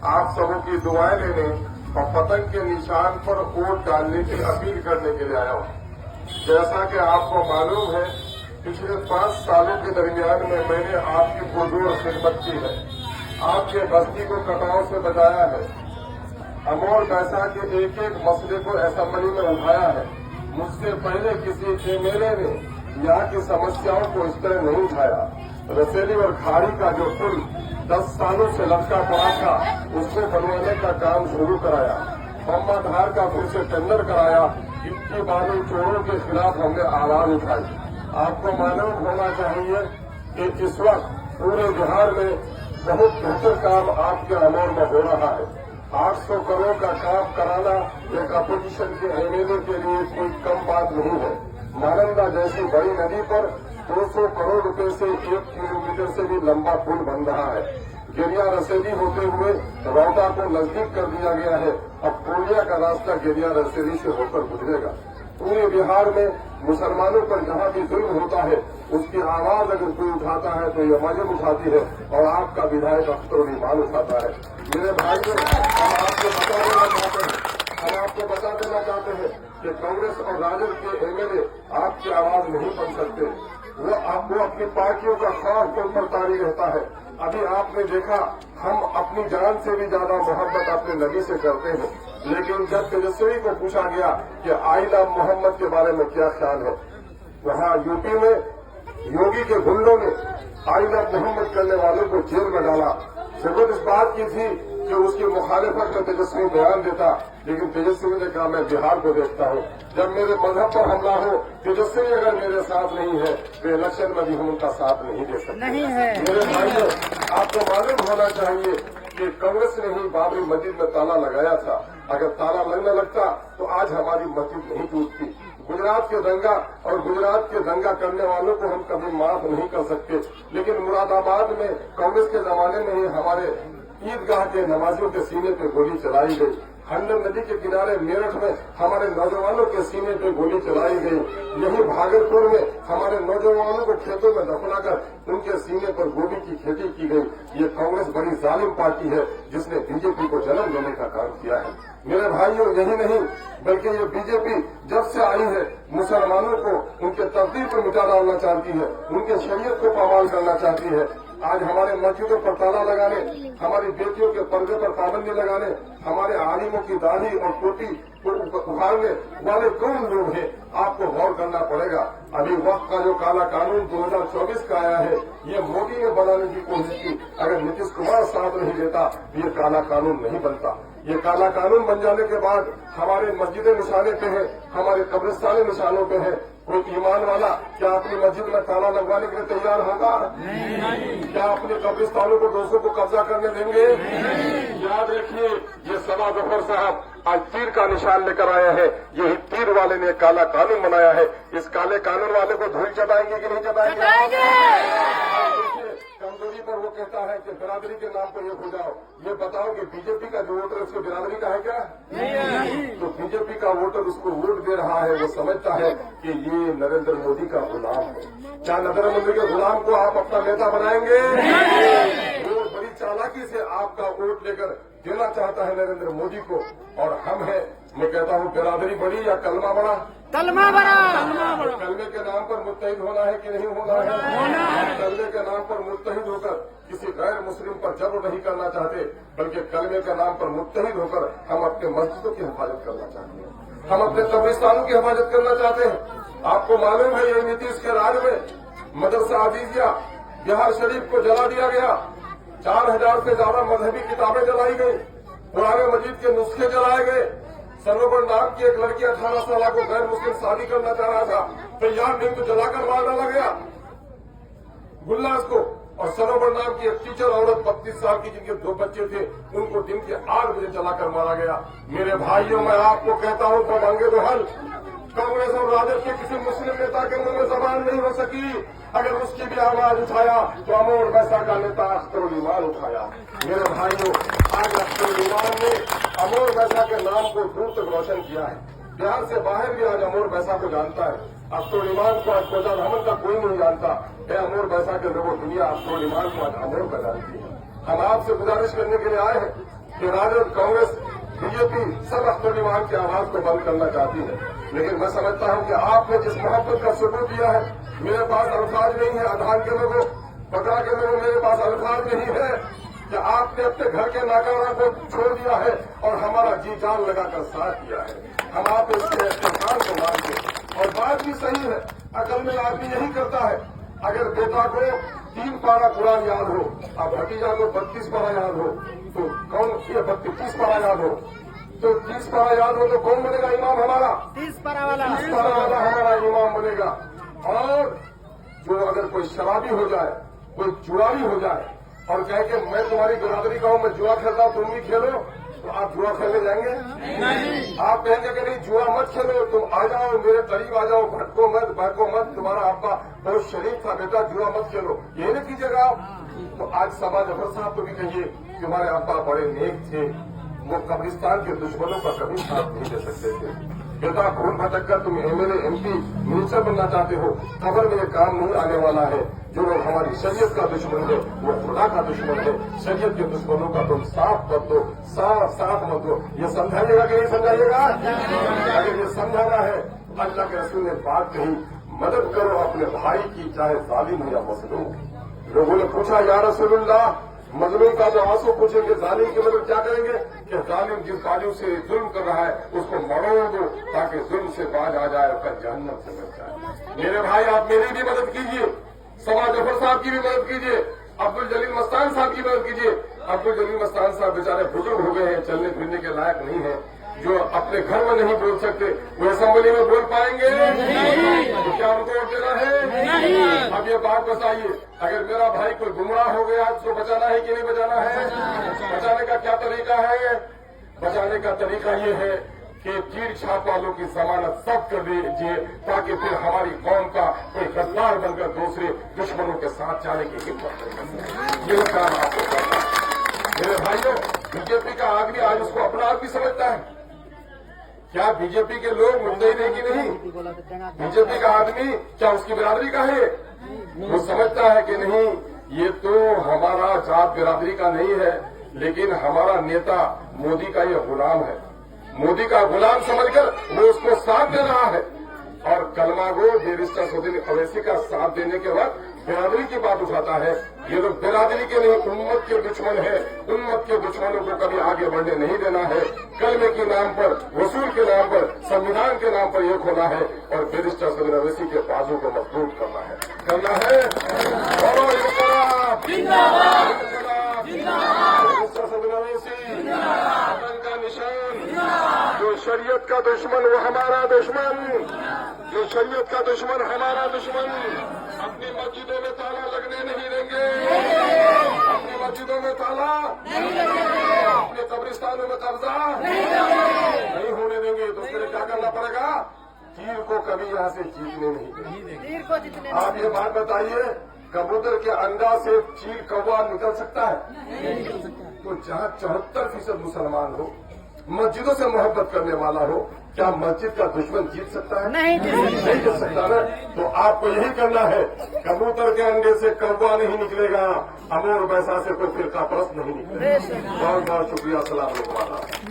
आप सबों की दुआएं लेने और पतंग के निशान पर वोट डालने की अपील करने के लिए आया हूं। जैसा कि आपको मालूम है, पिछले 5 सालों के दरमियान में मैंने आपकी पुरजोर खिदमत की है, आपके बस्ती को कटाव से बचाया है, अमोर बैसा के एक एक मसले को असेंबली में उठाया है। मुझसे पहले किसी एमएलए ने यहाँ की समस्याओं को इस तरह नहीं उठाया। रसेली और खाड़ी का जो पुल 10 सालों से लटका पड़ा था, उसको बनवाने का काम शुरू कराया। बम्बा धार का फिर से टेंडर कराया। गिट्टी बालू चोरों के खिलाफ हमने आवाज उठाई। आपको मालूम होना चाहिए कि इस वक्त पूरे बिहार में बहुत बेहतर काम आपके अमोर में हो रहा है। 800 करोड़ का काम कराना एक अपोजिशन के एमएलए के लिए कोई कम बात नहीं है। नालंदा जैसी बड़ी नदी पर 200 करोड़ रुपए से 1 किलोमीटर से भी लंबा पुल बन रहा है। गिरिया रसेली होते हुए रौदा को नजदीक कर दिया गया है। अब पूर्णिया का रास्ता गिरिया रसेली से होकर गुजरेगा। पूरे बिहार में मुसलमानों पर जहां भी जुल्म होता है, उसकी आवाज अगर कोई उठाता है तो ये मजम उठाती है और आपका विधायक अख्तर ईमान उठाता है। मेरे भाइयों, हम आपको बता देना चाहते हैं कि कांग्रेस और राजद के एमएलए आपकी आवाज नहीं बन सकते। वो अपनी पार्टियों का खौफ पर तारी रहता है। अभी आपने देखा, हम अपनी जान से भी ज्यादा मोहब्बत अपने नबी से करते हैं, लेकिन जब तेजस्वी को पूछा गया कि आइला मोहम्मद के बारे में क्या ख्याल है, वहां यूपी में योगी के गुंडों ने आइला मोहम्मद करने वालों को जेल में डाला। जरूरत इस बात की थी कि उसकी मुखालिफत में तेजस्वी बयान देता, लेकिन तेजस्वी ने कहा मैं बिहार को देखता हूं। जब मेरे मजहब पर हमला हो, तेजस्वी अगर मेरे साथ नहीं है तो इलेक्शन में भी हम उनका साथ नहीं दे सकते। नहीं है। मेरे भाइयों, आपको मालूम होना चाहिए कि कांग्रेस ने ही बाबरी मस्जिद में ताला लगाया था। अगर ताला लगने लगता तो आज हमारी मस्जिद नहीं टूटती। गुजरात के दंगा करने वालों को हम कभी माफ नहीं कर सकते, लेकिन मुरादाबाद में कांग्रेस के जमाने में ही हमारे ईदगाह के नमाजियों के सीने पे गोली चलाई गई। हंडन नदी के किनारे मेरठ में हमारे नौजवानों के सीने पे गोली चलाई गई। यही भागलपुर में हमारे नौजवानों को खेतों में दफनाकर उनके सीने पर गोभी की खेती की गई। ये कांग्रेस बड़ी जालिम पार्टी है जिसने बीजेपी को जन्म देने का काम किया है। मेरे भाइयों, यही नहीं बल्कि ये बीजेपी जब से आई है, मुसलमानों को उनके तकदीर पर मिटा डालना चाहती है, उनके शरीयत को पामाल करना चाहती है। आज हमारे मस्जिदों पर ताला लगाने, हमारी बेटियों के पर्दे पर पाबंदी लगाने, हमारे आलिमों की दाढ़ी और टोपी को उखाड़ने वाले कौन लोग हैं, आपको गौर करना पड़ेगा। अभी वक्त का जो काला कानून 2024 का आया है, ये मोदी ने बनाने की कोशिश की। अगर नीतीश कुमार साथ नहीं देता ये काला कानून नहीं बनता। ये काला कानून बन जाने के बाद हमारे मस्जिदें निशाने पे हैं, हमारे कब्रिस्तानें निशानों पे हैं। कोई ईमान वाला क्या अपनी मस्जिद में ताला लगवाने के लिए तैयार होगा? नहीं। क्या अपने कब्रिस्तानों को दोस्तों को कब्जा करने देंगे? नहीं। याद रखिए, ये सना जफर साहब आज तीर का निशान लेकर आए हैं। यही तीर वाले ने काला कानून बनाया है। इस काले कानून वाले को धूल चटाएंगे कि नहीं चटाएंगे? कमजोरी पर वो कहता है कि बिरादरी के नाम पर ये हो जाओ। ये बताओ कि बीजेपी का जो वोटर उसको बिरादरी का है क्या? नहीं। तो बीजेपी का वोटर उसको वोट दे रहा है, वो समझता है कि ये नरेंद्र मोदी का गुलाम है। क्या नरेंद्र मोदी के गुलाम को आप अपना नेता बनाएंगे? वो बड़ी चालाकी से आपका वोट लेकर देना चाहता है नरेंद्र मोदी को, और हम हैं, मैं कहता हूँ बिरादरी बड़ी या कलमा बड़ा? कलमा बड़ा। कलमे के नाम पर मुत्तहिद होना है कि नहीं होना है? कलमे के नाम पर मुत्तहिद होकर किसी गैर मुस्लिम पर जब्र नहीं करना चाहते, बल्कि कलमे के नाम पर मुत्तहिद होकर हम अपने मस्जिदों की हिफाजत करना चाहते हैं, हम अपने कब्रिस्तानों की हिफाजत करना चाहते हैं। आपको मालूम है, ये नीतीश के राज में मदरसा आजीजिया बिहार शरीफ को जला दिया गया। 4000 से ज्यादा मजहबी किताबें जलाई गई, कुरान मजीद के नुस्खे जलाए गए। सरोवर नाम की एक लड़की 18 साल को गैर मुस्लिम शादी करना चाह रहा था, तो यार दिन को जलाकर मार डाला गया गुल्लास को। और सरोवर नाम की एक टीचर औरत 32 साल की जिनके 2 बच्चे थे, उनको दिन के 8 बजे जलाकर मारा गया। मेरे भाइयों, मैं आपको कहता हूं तो मांगे तो हल। कांग्रेस और राजद के किसी मुस्लिम नेता के मुंह में जबान नहीं हो सकी। अगर उसकी भी आवाज उठाया तो अमोर बैसा का नेता अख्तर ईमान उठाया। मेरे भाइयों, आज अख्तर ईमान ने अमोर बैसा के नाम को दूर तक रोशन किया है। बिहार से बाहर भी आज अमोर बैसा को जानता है। अख्तर ईमान को आज खोजा अहमद का कोई नहीं जानता है। अमोर बैसा के लोगों दुनिया अख्तर ईमान को आज अमोर का जानती है। हम आपसे गुजारिश करने के लिए आए हैं कि राजद, कांग्रेस, बीजेपी सब अख्तर ईमान की आवाज को बंद करना चाहती है, लेकिन मैं समझता हूं कि आपने जिस मोहब्बत का सबूत दिया है, मेरे पास अल्फाज नहीं है। अधान के लोगों, पकड़ा के लोगों, मेरे पास अल्फाज नहीं है कि आपने अपने घर के नाकारा को छोड़ दिया है और हमारा जी जान लगाकर साथ दिया है। हम आप इसके एहसान को मानते, और बात भी सही है। अकलमंद आदमी यही करता है। अगर बेटा को 3 पारा कुरान याद हो, अब भतीजा को 32 पारा याद हो, तो कौन ये 30 पारा याद हो, तो 30 पारा याद हो तो कौन बनेगा इमाम हमारा? 30 पारा वाला हमारा इमाम बनेगा। और जो अगर कोई शराबी हो जाए, कोई जुआरी हो जाए और कहे कि मैं तुम्हारी बिरादरी का हूं, मैं जुआ खेलता हूं, तुम भी खेलो, तो आप जुआ खेलने जाएंगे? नहीं। आप कहेंगे कि नहीं जुआ मत खेलो, तुम आ जाओ, मेरे करीब आ जाओ, भटको मत, बहको मत, तुम्हारा अब्बा बहुत शरीफ था, बेटा जुआ मत खेलो, ये नहीं कीजिएगा आप। तो आज सभा जफर साहब को भी कहिए कि हमारे अब्बा बड़े नेक थे, वो कब्रिस्तान के दुश्मनों का कभी साथ नहीं दे सकते थे। बेटा खून भटक कर तुम एमएलए, एमपी, मिनिस्टर बनना चाहते हो, खबर में ये काम नहीं आने वाला है। जो लोग हमारी शरीयत का दुश्मन है वो खुदा का दुश्मन है। शरीयत के दुश्मनों का तुम साथ मत दो, साथ मत दो। ये समझाइएगा कि नहीं समझाइएगा? अगर ये समझाना है, अल्लाह के रसूल ने बात कही, मदद करो अपने भाई की, चाहे जालिम हो या मजलूम। लोगों ने पूछा या रसूलुल्लाह, मजलूम का जो आंसू पूछेंगे, जालिम की मदद क्या करेंगे? कि जालिम जिस बाजू से जुल्म कर रहा है उसको मरोड़ दो ताकि जुल्म से बाज आ जाए, उसका जहन्नम से बच जाए। मेरे भाई, आप मेरी भी मदद कीजिए, समा जफर साहब की भी मदद कीजिए, अब्दुल जलील मस्तान साहब की मदद कीजिए। अब्दुल जलील मस्तान साहब बेचारे बुजुर्ग हो गए हैं, चलने फिरने के लायक नहीं है, जो अपने घर में नहीं बोल सकते, वो असेंबली में बोल पाएंगे? तो क्या उनको वोट देना है? नहीं। अब ये बात बताइए, अगर मेरा भाई कोई गुमराह हो गया तो बचाना है कि नहीं बचाना है? बचाने का क्या तरीका है? बचाने का तरीका ये है कि चीड़ छाप वालों की जमानत सब कर दीजिए, ताकि फिर हमारी कौम का कोई गद्दार बनकर दूसरे दुश्मनों के साथ जाने की हिम्मत नहीं। ये काम आपको करना है। मेरे भाइयों, बीजेपी का आदमी आज उसको अपना आदमी समझता है। क्या बीजेपी के लोग मुद्दे ही कि नहीं? बीजेपी का आदमी क्या उसकी बिरादरी का है? वो समझता है कि नहीं, ये तो हमारा जात बिरादरी का नहीं है, लेकिन हमारा नेता मोदी का ये गुलाम है। मोदी का गुलाम समझकर वो उसको साथ दे रहा है। और कलमा गो बैरिस्टर सौदीन अवैसी का साथ देने के बाद बिरादरी की बात उठाता है। ये लोग बिरादरी के नहीं, उम्मत के दुश्मन है। उम्मत के दुश्मनों को कभी आगे बढ़ने नहीं देना है। कलमे के नाम पर, वसूल के नाम पर, संविधान के नाम पर एक होना है और बैरिस्टर सौदीन अवैसी के बाजू को मजबूत करना है। बैरिस्टर सौदीन अवैसी वतन का निशान, जो शरीयत का दुश्मन वो हमारा दुश्मन, जो शरीयत का दुश्मन हमारा दुश्मन, अपनी मस्जिदों में ताला लगने नहीं देंगे, अपनी मस्जिदों में ताला नहीं लगेंगे, अपने कब्रिस्तानों में कब्जा नहीं होने देंगे। तो उसके लिए क्या करना पड़ेगा? तीर को कभी यहाँ से जीतने नहीं देंगे। आप ये बात बताइए, कबूतर के अंडा से चील कौवा निकल सकता है? तो जहाँ 74% मुसलमान हो, मस्जिदों से मोहब्बत करने वाला हो, क्या मस्जिद का दुश्मन जीत सकता है? नहीं जीत सकता ना। तो आपको यही करना है, कबूतर के अंडे से कौवा नहीं निकलेगा, अमूर बैसा से कोई फिरका परस्त नहीं निकलेगा। बहुत बहुत शुक्रिया। सलाम अलैकुम।